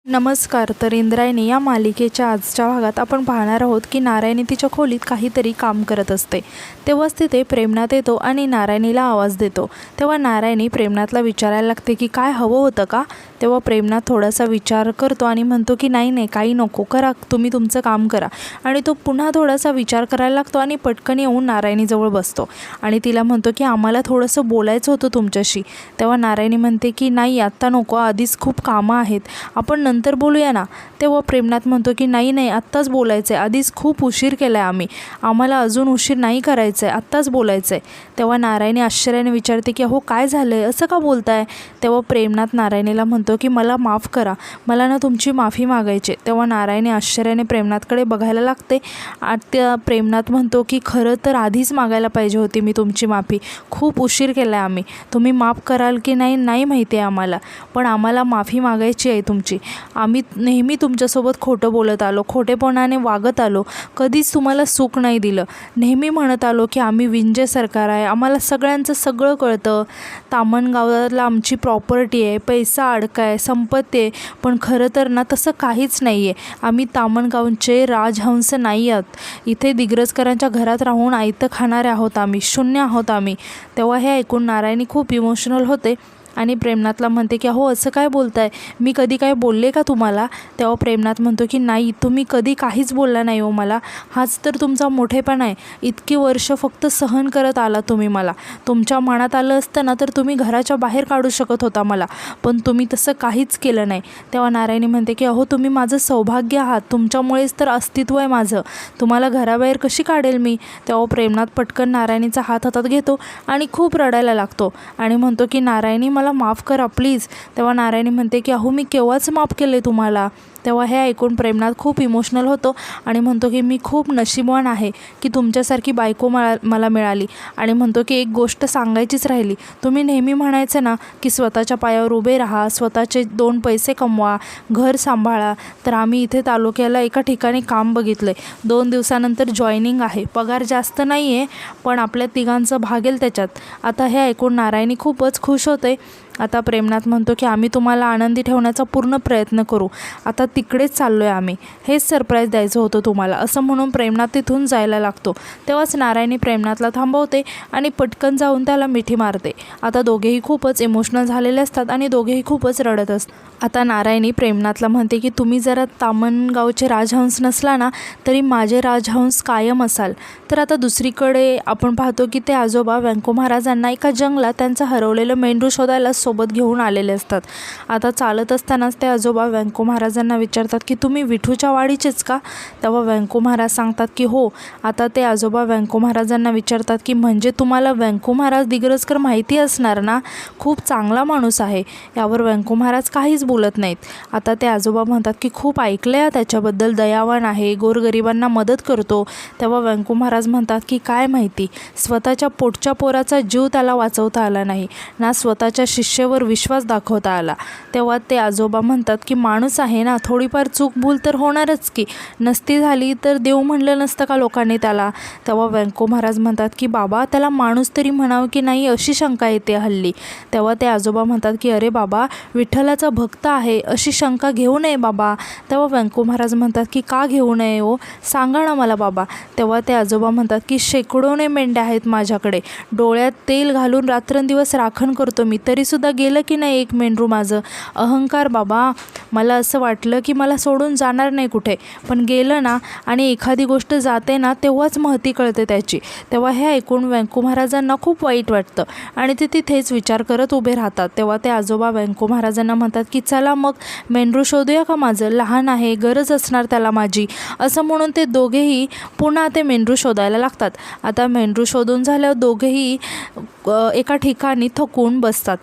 नमस्कार. तर इंद्रायणी या मालिकेच्या आजच्या भागात आपण पाहणार आहोत की नारायणी तिच्या खोलीत काहीतरी काम करत असते. तेव्हाच तिथे प्रेमनाथ येतो आणि नारायणीला आवाज देतो. तेव्हा नारायणी प्रेमनाथला विचारायला लागते की काय हवं होतं का. तेव्हा प्रेमनाथ थोडासा विचार करतो आणि म्हणतो की नाही काही नको, करा तुम्ही तुमचं काम करा. आणि तो पुन्हा थोडासा विचार करायला लागतो आणि पटकन येऊन नारायणीजवळ बसतो आणि तिला म्हणतो की आम्हाला थोडंसं बोलायचं होतं तुमच्याशी. तेव्हा नारायणी म्हणते की नाही आत्ता नको, आधीच खूप कामं आहेत, आपण नंतर बोलूया ना. तेव्हा प्रेमनाथ म्हणतो की नाही आत्ताच बोलायचं आहे, आधीच खूप उशीर केला आहे आम्हाला अजून उशीर नाही करायचं आहे, आत्ताच बोलायचं आहे. तेव्हा नारायणी आश्चर्याने विचारते की अहो काय झालं आहे, असं का बोलताय. तेव्हा प्रेमनाथ नारायणीला म्हणतो की मला माफ करा, मला ना तुमची माफी मागायची. तेव्हा नारायणी आश्चर्याने प्रेमनाथकडे बघायला लागते. त्या प्रेमनाथ म्हणतो की खरं तर आधीच मागायला पाहिजे होती मी तुमची माफी, खूप उशीर केला आहे तुम्ही माफ कराल की नाही माहिती आहे आम्हाला, पण आम्हाला माफी मागायची आहे तुमची. आम्ही नेहमी तुमच्यासोबत खोटं बोलत आलो, खोटेपणाने वागत आलो, कधीच तुम्हाला सुख नाही दिलं. नेहमी म्हणत आलो की आम्ही विंजे सरकार आहे, आम्हाला सगळ्यांचं सगळं कळतं, तामणगावाला आमची प्रॉपर्टी आहे, पैसा अडकाय, संपत्ती आहे, पण खरं तर ना तसं काहीच नाही आहे. आम्ही तामणगावचे राजहंस नाही आहोत, इथे दिग्रजकरांच्या घरात राहून आयतं खाणारे आहोत, आम्ही शून्य आहोत आम्ही. तेव्हा हे ऐकून नारायणी खूप इमोशनल होते आणि प्रेमनाथला म्हणते की अहो असं काय बोलताय, मी कधी काय बोलले का तुम्हाला. तेव्हा प्रेमनाथ म्हणतो की नाही तुम्ही कधी काहीच बोलला नाही हो मला, हाच तर तुमचा मोठेपणा आहे. इतकी वर्ष फक्त सहन करत आला तुम्ही मला, तुमच्या मनात आलं असतं ना तर तुम्ही घराच्या बाहेर काढू शकत होता मला, पण तुम्ही तसं काहीच केलं नाही. तेव्हा नारायणी म्हणते की अहो तुम्ही माझं सौभाग्य आहात, तुमच्यामुळेच तर अस्तित्व आहे माझं, तुम्हाला घराबाहेर कशी काढेल मी. तेव्हा प्रेमनाथ पटकन नारायणीचा हात हातात घेतो आणि खूप रडायला लागतो आणि म्हणतो की नारायणी मला माफ करा प्लीज. तेव्हा नारायणी म्हणते की अहो मी केव्हाच माफ केले तुम्हाला. तेव्हा हे ऐकून प्रेमनाथ खूप इमोशनल होतो आणि म्हणतो की मी खूप नशीबवान आहे की तुमच्यासारखी बायको मला मिळाली. आणि म्हणतो की एक गोष्ट सांगायचीच राहिली, तुम्ही नेहमी म्हणायचं ना की स्वतःच्या पायावर उभे राहा, स्वतःचे 2 पैसे कमवा, घर सांभाळा. तर आम्ही इथे तालुक्याला एका ठिकाणी काम बघितलं आहे, 2 दिवसानंतर जॉईनिंग आहे, पगार जास्त नाही आहे पण आपल्या तिघांचं भागेल त्याच्यात. आता हे ऐकून नारायणी खूपच खुश होते. आता प्रेमनाथ म्हणतो की आम्ही तुम्हाला आनंदी ठेवण्याचा पूर्ण प्रयत्न करू, आता तिकडेच चाललो आहे आम्ही, हेच सरप्राईज द्यायचं होतं तुम्हाला, असं म्हणून प्रेमनाथ तिथून जायला लागतो. तेव्हाच नारायणी प्रेमनाथला थांबवते आणि पटकन जाऊन त्याला मिठी मारते. आता दोघेही खूपच इमोशनल झालेले असतात आणि दोघेही खूपच रडत असतात. आता नारायणी प्रेमनाथला म्हणते की तुम्ही जरा तामणगावचे राजहंस नसला ना तरी माझे राजहंस कायम असाल. तर आता दुसरीकडे आपण पाहतो की ते आजोबा व्यंको महाराजांना एका जंगलात त्यांचं हरवलेलं मेंढरू शोधायला सोबत घेऊन आलेले असतात. आता चालत असतानाच ते आजोबा व्यंको महाराजांना विचारतात की तुम्ही विठूच्या वाडीचेच का. तेव्हा व्यंको महाराज सांगतात की हो. आता ते आजोबा व्यंको महाराजांना विचारतात की म्हणजे तुम्हाला व्यंको महाराज दिग्रजकर माहिती असणार ना, खूप चांगला माणूस आहे. यावर व्यंको महाराज काहीच बोलत नाहीत. आता ते आजोबा म्हणतात की खूप ऐकलं आहे त्याच्याबद्दल, दयावान आहे, गोरगरिबांना मदत करतो. तेव्हा व्यंको महाराज म्हणतात की काय माहिती, स्वतःच्या पोटच्या पोराचा जीव त्याला वाचवता आला नाही ना, स्वतःच्या शिष्यावर विश्वास दाखवता आला. तेव्हा ते आजोबा म्हणतात की माणूस आहे ना, थोडीफार चूक भूल तर होणारच की, नसती झाली तर देव म्हणलं नसतं का लोकांनी त्याला. तेव्हा व्यंको महाराज म्हणतात की बाबा त्याला माणूस तरी म्हणावं की नाही अशी शंका येते हल्ली. तेव्हा ते आजोबा म्हणतात की अरे बाबा विठ्ठलाचा भक्त आहे, अशी शंका घेऊ नये बाबा. तेव्हा व्यंको महाराज म्हणतात की का घेऊ नये हो, सांगा ना मला बाबा. तेव्हा ते आजोबा म्हणतात की शेकडोने मेंढ्या आहेत माझ्याकडे, डोळ्यात तेल घालून रात्रंदिवस राखण करतो मी, तरीसुद्धा गेलं की नाही एक मेंढरू माझं. अहंकार बाबा, मला असं वाटलं की मला सोडून जाणार नाही कुठे, पण गेलं ना आणि एखादी गोष्ट जाते ना तेव्हाच महती कळते त्याची. तेव्हा हे ऐकून व्यंको महाराजांना खूप वाईट वाटतं आणि ते तिथेच विचार करत उभे राहतात. तेव्हा ते आजोबा व्यंको महाराजांना म्हणतात की चला मग मेंढरू शोधूया का, माझं लहान आहे, गरज असणार त्याला माझी, असं म्हणून ते दोघेही पुन्हा ते मेंढरू शोधायला लागतात. आता मेंढरू शोधून झाल्यावर दोघेही एका ठिकाणी थकून बसतात.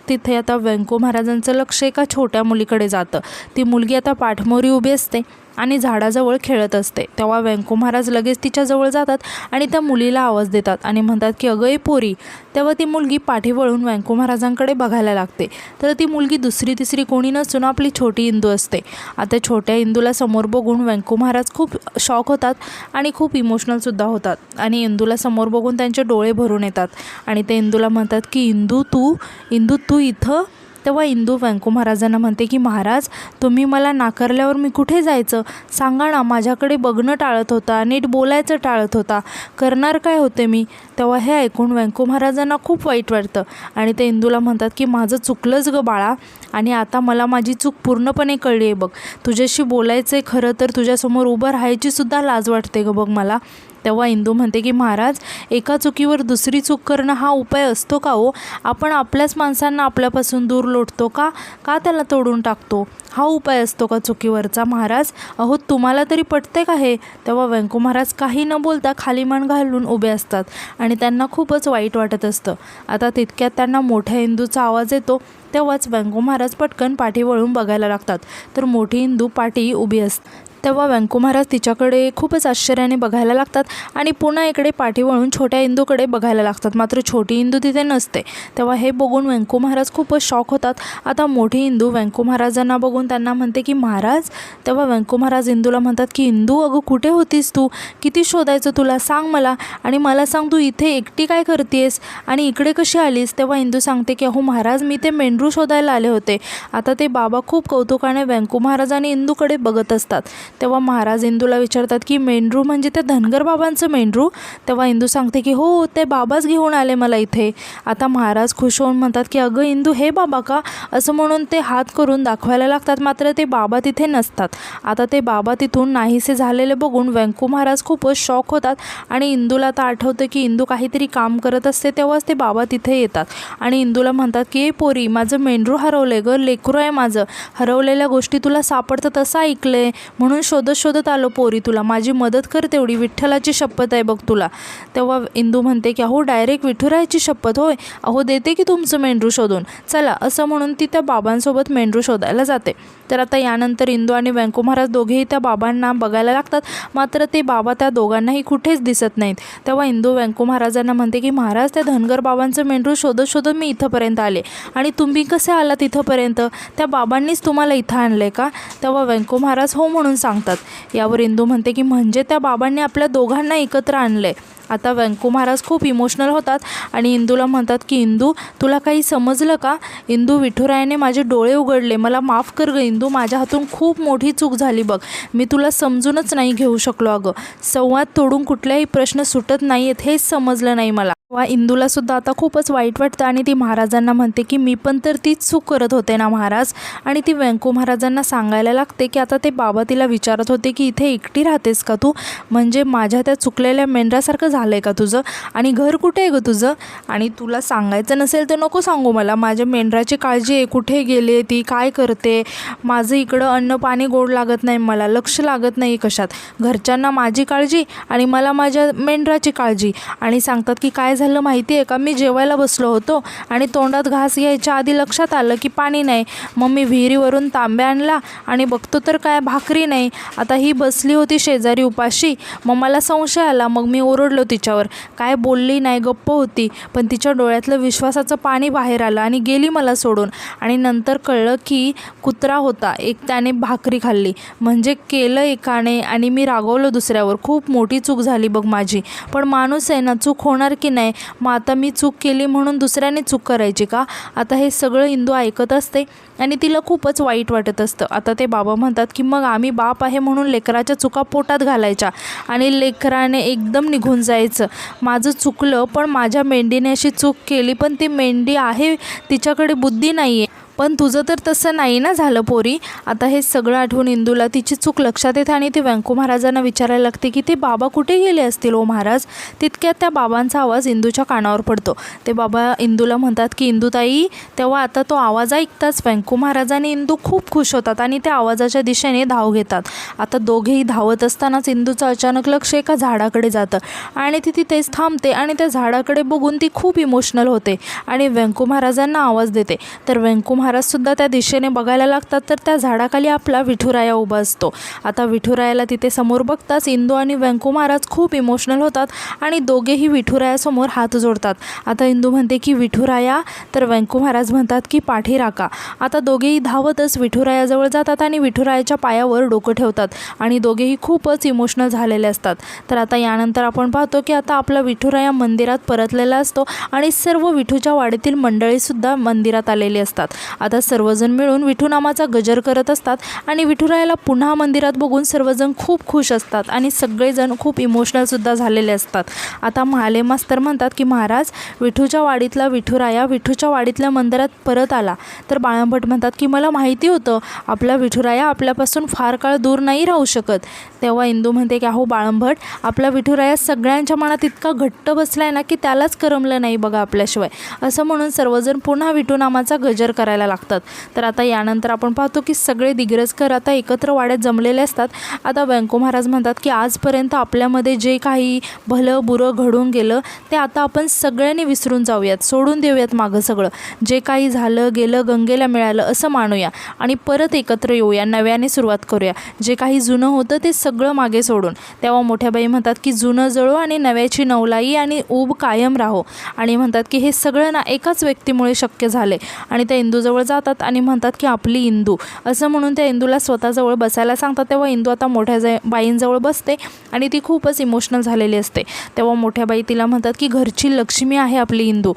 तिथे आता व्यंको महाराजांचं लक्ष एका छोट्या मुलीकडे जातं. ती मुलगी आता पाठमोरी उभी असते आणि झाडाजवळ खेळत असते. तेव्हा व्यंको महाराज लगेच तिच्याजवळ जातात आणि त्या मुलीला आवाज देतात आणि म्हणतात की अगं पोरी. तेव्हा ती मुलगी पाठी वळून व्यंको महाराजांकडे बघायला लागते. तर ती मुलगी दुसरी तिसरी कोणी नसून आपली छोटी इंदू असते. आता छोट्या इंदूला समोर बघून व्यंको महाराज खूप शॉक होतात आणि खूप इमोशनलसुद्धा होतात आणि इंदूला समोर बघून त्यांचे डोळे भरून येतात आणि ते इंदूला म्हणतात की इंदू तू इथं. तेव्हा इंदू व्यंकू महाराजांना म्हणते की महाराज, तुम्ही मला नाकारल्यावर मी कुठे जायचं सांगा ना. माझ्याकडे बघणं टाळत होता, नीट बोलायचं टाळत होता, करणार काय होते मी. तेव्हा हे ऐकून व्यंकू महाराजांना खूप वाईट वाटतं आणि ते इंदूला म्हणतात की माझं चुकलंच गं बाळा, आणि आता मला माझी चूक पूर्णपणे कळली आहे बघ. तुझ्याशी बोलायचं आहे खरं तर तुझ्यासमोर उभं राहायची सुद्धा लाज वाटते गं बघ मला. तेव्हा इंदू म्हणते की महाराज, एका चुकीवर दुसरी चूक करणं हा उपाय असतो का हो. आपण आपल्याच माणसांना आपल्यापासून दूर लोटतो का त्याला तोडून टाकतो, हा उपाय असतो का चुकीवरचा महाराज. अहो तुम्हाला तरी पटते का हे. तेव्हा व्यंकू महाराज काही न बोलता खाली मान घालून उभे असतात आणि त्यांना खूपच वाईट वाटत असतं. आता तितक्यात त्यांना मोठ्या इंदूचा आवाज येतो. तेव्हाच व्यंकू महाराज पटकन पाठी वळून बघायला लागतात तर मोठी इंदू पाठी उभी असते. तेव्हा व्यंकू महाराज तिच्याकडे खूपच आश्चर्याने बघायला लागतात आणि पुन्हा इकडे पाठी वळून छोट्या इंदूकडे बघायला लागतात, मात्र छोटी इंदू तिथे नसते. तेव्हा हे बघून व्यंकू महाराज खूपच शॉक होतात. आता मोठी इंदू व्यंकू महाराजांना बघून त्यांना म्हणते की महाराज. तेव्हा व्यंकू महाराज इंदूला म्हणतात की इंदू, अगं कुठे होतीस तू, किती शोधायचं तुला, सांग मला, आणि मला सांग तू इथे एकटी काय करतेस आणि इकडे कशी आलीस. तेव्हा इंदू सांगते की अहो महाराज, मी ते मेंढरू शोधायला आले होते. आता ते बाबा खूप कौतुकाने व्यंकू महाराज आणि इंदूकडे बघत असतात. तेव्हा महाराज इंदूला विचारतात की मेंढरू म्हणजे त्या धनगर बाबांचं मेंढरू. तेव्हा इंदू सांगते की हो, ते बाबाच घेऊन आले मला इथे. आता महाराज खुश होऊन म्हणतात की अगं इंदू, हे बाबा का, असं म्हणून ते हात करून दाखवायला लागतात, मात्र ते बाबा तिथे नसतात. आता ते बाबा तिथून नाहीसे झालेले बघून व्यंकू महाराज खूपच शॉक होतात आणि इंदूला आता आठवतं की इंदू काहीतरी काम करत असते. तेव्हाच ते बाबा तिथे येतात आणि इंदूला म्हणतात की ए पोरी, माझं मेंढरू हरवले गं, लेकरू आहे माझं, हरवलेल्या गोष्टी तुला सापडतात असं ऐकलंय, म्हणून शोधत शोधत आलो पोरी, तुला माझी मदत कर तेवढी, विठ्ठलाची शपथ आहे बघ तुला. तेव्हा इंदू म्हणते की अहो डायरेक्ट विठुरायाची शपथ होय, अहो देते की तुमचं मेंढरू शोधून, चला, असं म्हणून ती त्या बाबांसोबत मेंढरू शोधायला जाते. तर आता यानंतर इंदू आणि व्यंकू महाराज दोघेही त्या बाबांना बघायला लागतात, मात्र ते बाबा त्या दोघांनाही कुठेच दिसत नाहीत. तेव्हा इंदू व्यंकू महाराजांना म्हणते की महाराज, त्या धनगर बाबांचं मेंढरू शोधत शोधत मी इथंपर्यंत आले, आणि तुम्ही कसे आलात इथंपर्यंत, त्या बाबांनीच तुम्हाला इथं आणलं आहे का. तेव्हा व्यंकू महाराज हो म्हणून सांगतात. यावर इंदू म्हणते की म्हणजे त्या बाबांनी आपल्या दोघांना एकत्र आणले. आता व्यंकू महाराज खूप इमोशनल होतात आणि इंदूला म्हणतात की इंदू, तुला काही समजलं का. इंदू, विठुरायाने माझे डोळे उघडले, मला माफ कर गं इंदू, माझ्या हातून खूप मोठी चूक झाली बघ, मी तुला समजूनच नाही घेऊ शकलो. अगं संवाद तोडून कुठल्याही प्रश्न सुटत नाही आहेत हेच समजलं नाही मला. वा इंदूला सुद्धा आता खूपच वाईट वाटतं आणि ती महाराजांना म्हणते की मी पण तर तीच चूक करत होते ना महाराज. आणि ती व्यंकू महाराजांना सांगायला लागते की आता ते बाबा तिला विचारत होते की इथे एकटी राहतेस का तू, म्हणजे माझ्या त्या चुकलेल्या मेंढरासारखं झालं आहे का तुझं, आणि घर कुठे आहे गं तुझं, आणि तुला सांगायचं नसेल तर नको सांगू मला, माझ्या मेंढराची काळजी आहे, कुठे गेले ती, काय करते, माझं इकडं अन्न पाणी गोड लागत नाही, मला लक्ष लागत नाही कशात, घरच्यांना माझी काळजी आणि मला माझ्या मेंढराची काळजी. आणि सांगतात की काय झालं माहिती आहे का, मी जेवायला बसलो होतो आणि तोंडात घास घ्यायच्या आधी लक्षात आलं की पाणी नाही, मग मी विहिरीवरून तांब्या आणला आणि बघतो तर काय भाकरी नाही. आता ही बसली होती शेजारी उपाशी, मग मला संशय आला, मग मी ओरडलो तिच्यावर, काय बोलली नाही, गप्प होती, पण तिच्या डोळ्यातलं विश्वासाचं पाणी बाहेर आलं आणि गेली मला सोडून. आणि नंतर कळलं की कुत्रा होता एक, त्याने भाकरी खाल्ली, म्हणजे केलं एकाने आणि मी रागवलं दुसऱ्यावर, खूप मोठी चूक झाली बघ माझी. पण माणूस आहे ना, चूक होणार की नाही, मग आता मी चूक केली म्हणून दुसऱ्याने चूक करायची का. आता हे सगळं इंदू ऐकत असते आणि तिला खूपच वाईट वाटत असतं. आता ते बाबा म्हणतात की मग आम्ही बाप आहे म्हणून लेकराच्या चुका पोटात घालायच्या आणि लेकराने एकदम निघून जायचं, माझं चुकलं, पण माझ्या मेंढीने अशी चूक केली, पण ती मेंढी आहे, तिच्याकडे बुद्धी नाही आहे, पण तुझं तर तसं नाही ना झालं पोरी. आता हे सगळं आठवून इंदूला तिची चूक लक्षात येते आणि ती व्यंकू महाराजांना विचारायला लागते की ते बाबा कुठे गेले असतील ओ महाराज. तितक्यात त्या बाबांचा आवाज इंदूच्या कानावर पडतो. ते बाबा इंदूला म्हणतात की इंदूताई. तेव्हा आता तो आवाज ऐकताच व्यंकू महाराज आणि इंदू खूप खुश होतात आणि त्या आवाजाच्या दिशेने धाव घेतात. आता दोघेही धावत असतानाच इंदूचं अचानक लक्ष एका झाडाकडे जातं आणि ती तिथेच थांबते आणि त्या झाडाकडे बघून ती खूप इमोशनल होते आणि व्यंकू महाराजांना आवाज देते. तर व्यंकू महाराजसुद्धा त्या दिशेने बघायला लागतात, तर त्या झाडाखाली आपला विठुराया उभा असतो. आता विठुरायाला तिथे समोर बघताच इंदू आणि व्यंकू महाराज खूप इमोशनल होतात आणि दोघेही विठुरायासमोर हात जोडतात. आता इंदू म्हणते की विठुराया, तर व्यंकू महाराज म्हणतात की पाठी राखा. आता दोघेही धावतच विठुरायाजवळ जातात आणि विठुरायाच्या पायावर डोकं ठेवतात आणि दोघेही खूपच इमोशनल झालेले असतात. तर आता यानंतर आपण पाहतो की आता आपला विठुराया मंदिरात परतलेला असतो आणि सर्व विठूच्या वाडीतील मंडळीसुद्धा मंदिरात आलेली असतात. आता सर्वजण मिळून विठू नामाचा गजर करत असतात आणि विठुरायाला पुन्हा मंदिरात बघून सर्वजण खूप खुश असतात आणि सगळेजण खूप इमोशनलसुद्धा झालेले असतात. आता महाले मास्तर म्हणतात की महाराज, विठूच्या वाडीतला विठुराया विठूच्या वाडीतल्या मंदिरात परत आला. तर बाळंभट म्हणतात की मला माहिती होतं आपला विठुराया आपल्यापासून फार काळ दूर नाही राहू शकत. तेव्हा इंदू म्हणते की अहो बाळंभट, आपला विठुराया सगळ्यांच्या मनात इतका घट्ट बसलाय ना की त्यालाच करमलं नाही बघा आपल्याशिवाय. असं म्हणून सर्वजण पुन्हा विठू नामाचा गजर करायला लागतात. तर आता यानंतर आपण पाहतो की सगळे दिग्रजकर आता एकत्र वाड्यात जमलेले असतात. आता व्यंको महाराज म्हणतात की आजपर्यंत आपल्यामध्ये जे काही भलं बुरं घडून गेलं ते आता आपण सगळ्यांनी विसरून जाऊयात, सोडून देऊयात मागं सगळं. जे काही झालं गेलं गंगेला मिळालं असं मानूया आणि परत एकत्र येऊया, नव्याने सुरुवात करूया. जे काही जुनं होतं ते सगळं मागे सोडून. तेव्हा मोठ्या बाई म्हणतात की जुनं जळो आणि नव्याची नवलाई आणि ऊब कायम राहो. आणि म्हणतात की हे सगळं ना एकाच व्यक्तीमुळे शक्य झाले. आणि त्या इंदूजवळ जातात आणि म्हणतात की आपली इंदू, असं म्हणून त्या इंदूला स्वतःजवळ बसायला सांगतात. तेव्हा इंदू आता मोठ्या बाईंजवळ बसते आणि ती खूपच इमोशनल झालेली असते. तेव्हा मोठ्या बाई तिला म्हणतात की घरची लक्ष्मी आहे आपली इंदू,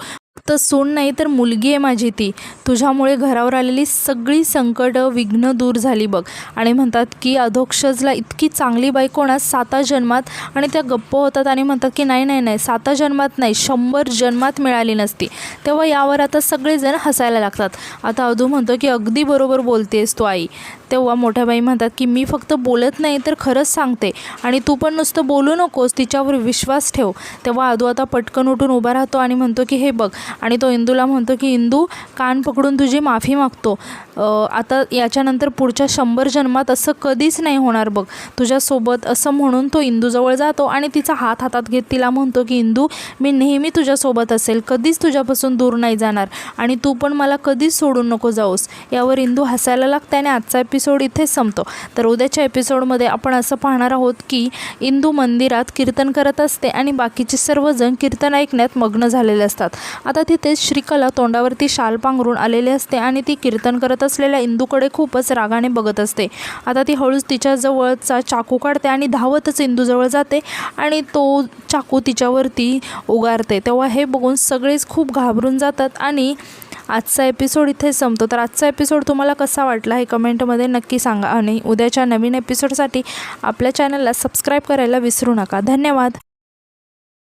तर सून नाही तर मुलगी आहे माझी ती. तुझ्यामुळे घरावर आलेली सगळी संकट विघ्न दूर झाली बघ. आणि म्हणतात की अधोक्षजला इतकी चांगली बायको ना 7 जन्मात, आणि त्या गप्प होतात आणि म्हणतात की नाही नाही नाही 7 जन्मात नाही 100 जन्मात मिळाली नसती. तेव्हा यावर आता सगळेजण हसायला लागतात. आता अधू म्हणतो की अगदी बरोबर बोलतेस तू आई. तेव्हा मोठ्या बाई म्हणतात की मी फक्त बोलत नाही तर खरंच सांगते आणि तू पण नुसतं बोलू नकोस, तिच्यावर विश्वास ठेव. तेव्हा अधू आता पटकन उठून उभा राहतो आणि म्हणतो की हे बघ. आणि तो इंदूला म्हणतो की इंदू, कान पकडून तुझी माफी मागतो. आता याच्यानंतर पुढच्या 100 जन्मात असं कधीच नाही होणार बघ तुझ्यासोबत. असं म्हणून तो इंदूजवळ जातो आणि तिचा हात हातात घेत तिला म्हणतो की इंदू, मी नेहमी तुझ्यासोबत असेल, कधीच तुझ्यापासून दूर नाही जाणार आणि तू पण मला कधीच सोडून नको जाऊस. यावर इंदू हसायला लागते आणि आजचा एपिसोड इथेच संपतो. तर उद्याच्या एपिसोडमध्ये आपण असं पाहणार आहोत की इंदू मंदिरात कीर्तन करत असते आणि बाकीचे सर्वजण कीर्तन ऐकण्यात मग्न झालेले असतात. आता तिथेच श्रीकला तोंडावरती शाल पांघरून आलेली असते आणि ती कीर्तन करत असलेल्या इंदूकडे खूपच रागाने बघत असते. आता ती हळूच तिच्या जवळचा चाकू काढते आणि धावतच इंदूजवळ जाते आणि तो चाकू तिच्यावरती उगारते. तेव्हा हे बघून सगळेच खूप घाबरून जातात आणि आजचा एपिसोड इथे संपतो. तर आजचा एपिसोड तुम्हाला कसा वाटला हे कमेंटमध्ये नक्की सांगा आणि उद्याच्या नवीन एपिसोडसाठी आपल्या चॅनलला सबस्क्राईब करायला विसरू नका. धन्यवाद.